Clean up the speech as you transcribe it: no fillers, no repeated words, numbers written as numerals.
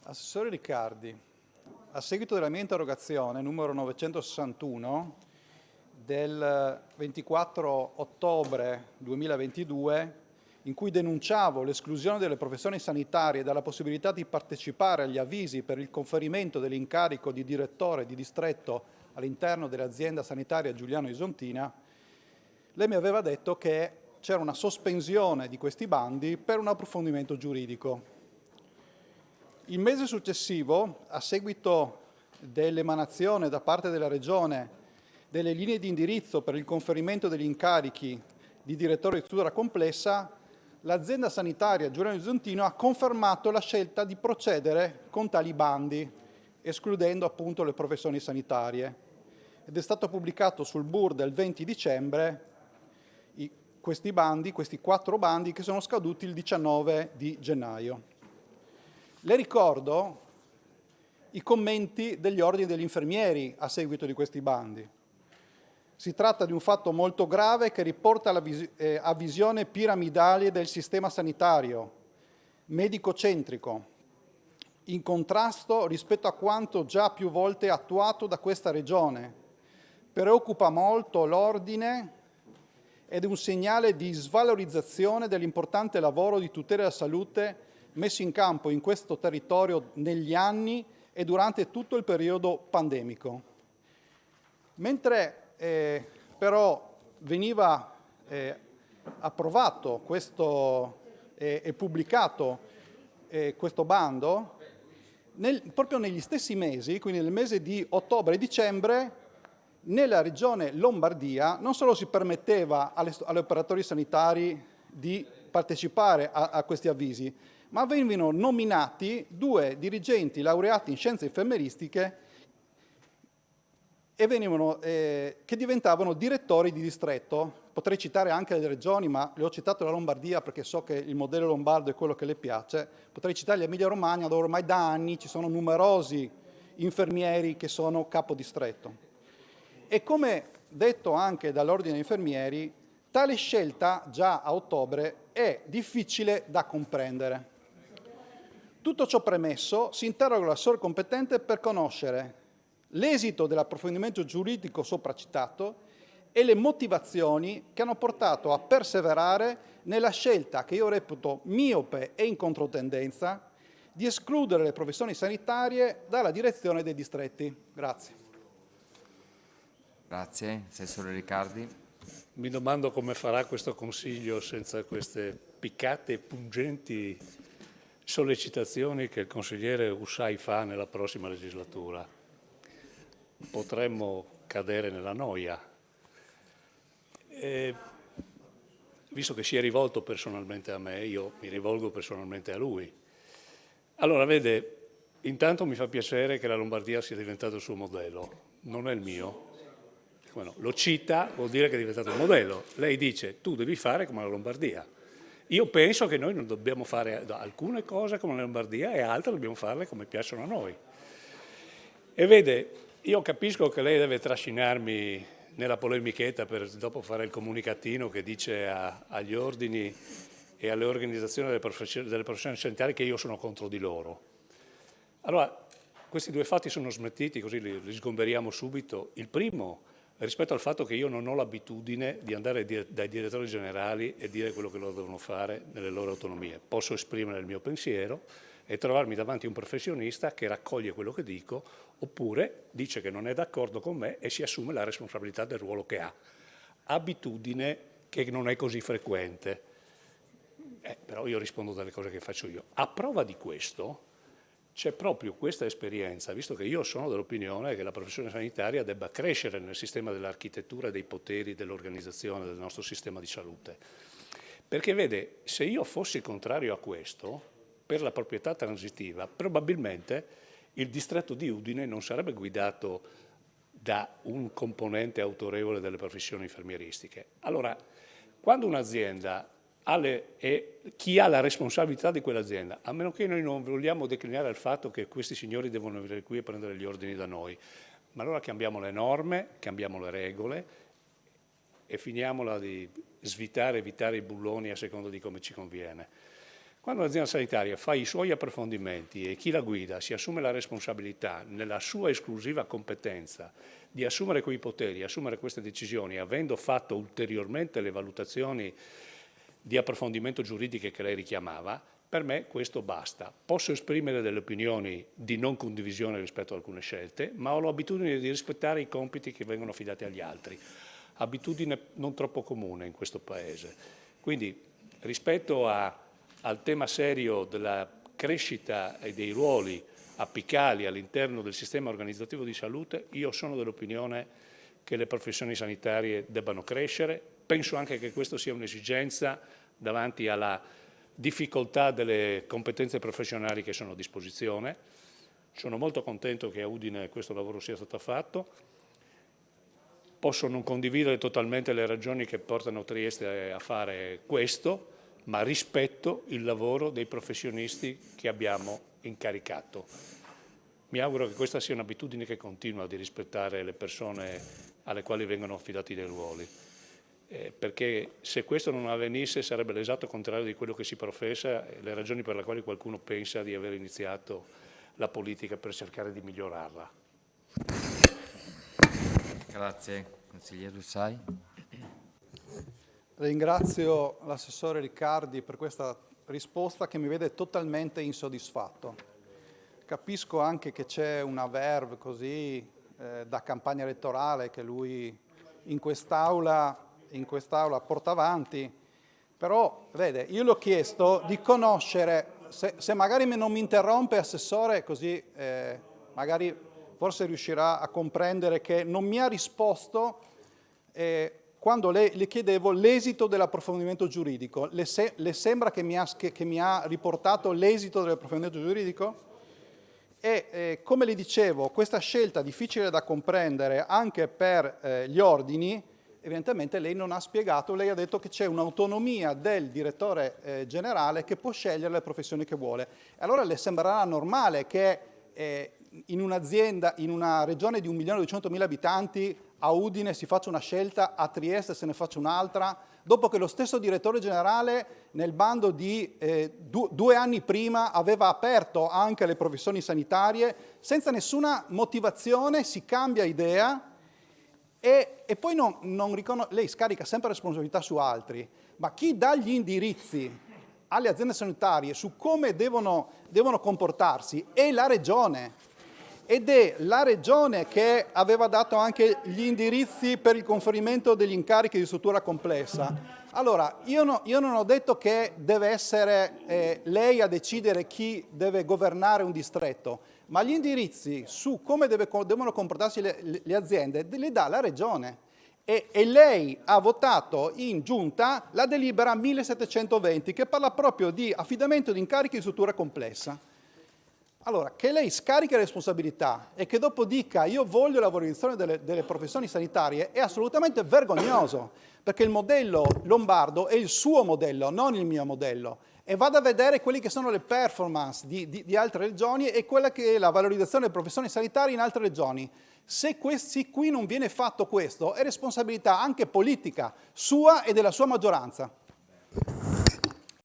Assessore Riccardi, a seguito della mia interrogazione numero 961 del 24 ottobre 2022, in cui denunciavo l'esclusione delle professioni sanitarie dalla possibilità di partecipare agli avvisi per il conferimento dell'incarico di direttore di distretto all'interno dell'azienda sanitaria Giuliano Isontina, lei mi aveva detto che c'era una sospensione di questi bandi per un approfondimento giuridico. Il mese successivo, a seguito dell'emanazione da parte della Regione delle linee di indirizzo per il conferimento degli incarichi di direttore di struttura complessa, l'azienda sanitaria Giuliano Isontina ha confermato la scelta di procedere con tali bandi, escludendo appunto le professioni sanitarie. Ed è stato pubblicato sul BUR del 20 dicembre questi 4 bandi che sono scaduti il 19 di gennaio. Le ricordo i commenti degli ordini degli infermieri a seguito di questi bandi. Si tratta di un fatto molto grave che riporta a visione piramidale del sistema sanitario, medico-centrico, in contrasto rispetto a quanto già più volte attuato da questa Regione. Preoccupa molto l'ordine ed è un segnale di svalorizzazione dell'importante lavoro di tutela della salute messo in campo in questo territorio negli anni e durante tutto il periodo pandemico. Mentre però veniva approvato e pubblicato questo bando, proprio negli stessi mesi, quindi nel mese di ottobre e dicembre, nella regione Lombardia non solo si permetteva agli operatori sanitari di partecipare a questi avvisi, ma venivano nominati 2 dirigenti laureati in scienze infermieristiche che diventavano direttori di distretto. Potrei citare anche le regioni, ma le ho citate la Lombardia perché so che il modello lombardo è quello che le piace. Potrei citare l'Emilia Romagna, dove ormai da anni ci sono numerosi infermieri che sono capodistretto. E come detto anche dall'Ordine degli Infermieri, tale scelta già a ottobre è difficile da comprendere. Tutto ciò premesso, si interroga l'assessore competente per conoscere l'esito dell'approfondimento giuridico sopracitato e le motivazioni che hanno portato a perseverare nella scelta, che io reputo miope e in controtendenza, di escludere le professioni sanitarie dalla direzione dei distretti. Grazie. Grazie. Assessore Riccardi. Mi domando come farà questo Consiglio senza queste piccate e pungenti sollecitazioni che il consigliere Ussai fa nella prossima legislatura. Potremmo cadere nella noia. Visto che si è rivolto personalmente a me, io mi rivolgo personalmente a lui. Allora, vede, intanto mi fa piacere che la Lombardia sia diventato il suo modello, non è il mio. Bueno, lo cita, vuol dire che è diventato un modello. Lei dice, tu devi fare come la Lombardia. Io penso che noi non dobbiamo fare alcune cose come la Lombardia e altre dobbiamo farle come piacciono a noi. E vede, io capisco che lei deve trascinarmi nella polemichetta per dopo fare il comunicatino che dice agli ordini e alle organizzazioni delle professioni sanitarie che io sono contro di loro. Allora, questi 2 fatti sono smentiti, così li sgomberiamo subito. Il primo, rispetto al fatto che io non ho l'abitudine di andare dai direttori generali e dire quello che loro devono fare nelle loro autonomie. Posso esprimere il mio pensiero e trovarmi davanti a un professionista che raccoglie quello che dico oppure dice che non è d'accordo con me e si assume la responsabilità del ruolo che ha. Abitudine che non è così frequente. Però io rispondo dalle cose che faccio io. A prova di questo c'è proprio questa esperienza, visto che io sono dell'opinione che la professione sanitaria debba crescere nel sistema dell'architettura dei poteri dell'organizzazione del nostro sistema di salute. Perché vede, se io fossi contrario a questo, per la proprietà transitiva, probabilmente il distretto di Udine non sarebbe guidato da un componente autorevole delle professioni infermieristiche. Allora, quando un'azienda e chi ha la responsabilità di quell'azienda, a meno che noi non vogliamo declinare il fatto che questi signori devono venire qui e prendere gli ordini da noi, ma allora cambiamo le norme, cambiamo le regole e finiamola di evitare i bulloni a seconda di come ci conviene. Quando l'azienda sanitaria fa i suoi approfondimenti e chi la guida si assume la responsabilità, nella sua esclusiva competenza, di assumere quei poteri, assumere queste decisioni, avendo fatto ulteriormente le valutazioni di approfondimento giuridiche che lei richiamava, per me questo basta. Posso esprimere delle opinioni di non condivisione rispetto a alcune scelte, ma ho l'abitudine di rispettare i compiti che vengono affidati agli altri. Abitudine non troppo comune in questo Paese. Quindi rispetto al tema serio della crescita e dei ruoli apicali all'interno del sistema organizzativo di salute, io sono dell'opinione che le professioni sanitarie debbano crescere. Penso anche che questo sia un'esigenza davanti alla difficoltà delle competenze professionali che sono a disposizione. Sono molto contento che a Udine questo lavoro sia stato fatto. Posso non condividere totalmente le ragioni che portano Trieste a fare questo, ma rispetto il lavoro dei professionisti che abbiamo incaricato. Mi auguro che questa sia un'abitudine che continua di rispettare le persone alle quali vengono affidati dei ruoli. Perché se questo non avvenisse sarebbe l'esatto contrario di quello che si professa e le ragioni per le quali qualcuno pensa di aver iniziato la politica per cercare di migliorarla. Grazie. Consigliere Russai. Ringrazio l'assessore Riccardi per questa risposta che mi vede totalmente insoddisfatto. Capisco anche che c'è una verve così da campagna elettorale che lui in quest'Aula porta avanti, però vede, io le ho chiesto di conoscere, se magari non mi interrompe Assessore, così magari forse riuscirà a comprendere che non mi ha risposto quando le chiedevo l'esito dell'approfondimento giuridico. Le sembra che mi ha riportato l'esito dell'approfondimento giuridico? E come le dicevo, questa scelta difficile da comprendere anche per gli ordini, evidentemente lei non ha spiegato, lei ha detto che c'è un'autonomia del direttore generale che può scegliere le professioni che vuole. Allora le sembrerà normale che in un'azienda, in una regione di 1.200.000 abitanti, a Udine si faccia una scelta, a Trieste se ne faccia un'altra, dopo che lo stesso direttore generale nel bando di 2 anni prima aveva aperto anche le professioni sanitarie, senza nessuna motivazione si cambia idea e poi lei scarica sempre responsabilità su altri, ma chi dà gli indirizzi alle aziende sanitarie su come devono comportarsi è la Regione. Ed è la Regione che aveva dato anche gli indirizzi per il conferimento degli incarichi di struttura complessa. Allora, io non ho detto che deve essere lei a decidere chi deve governare un distretto, ma gli indirizzi su come devono comportarsi le aziende li dà la Regione. E lei ha votato in giunta la delibera 1720 che parla proprio di affidamento di incarichi di struttura complessa. Allora, che lei scarichi le responsabilità e che dopo dica io voglio la valorizzazione delle professioni sanitarie è assolutamente vergognoso, perché il modello lombardo è il suo modello, non il mio modello. E vado a vedere quelle che sono le performance di altre regioni e quella che è la valorizzazione delle professioni sanitarie in altre regioni. Se qui non viene fatto questo, è responsabilità anche politica sua e della sua maggioranza.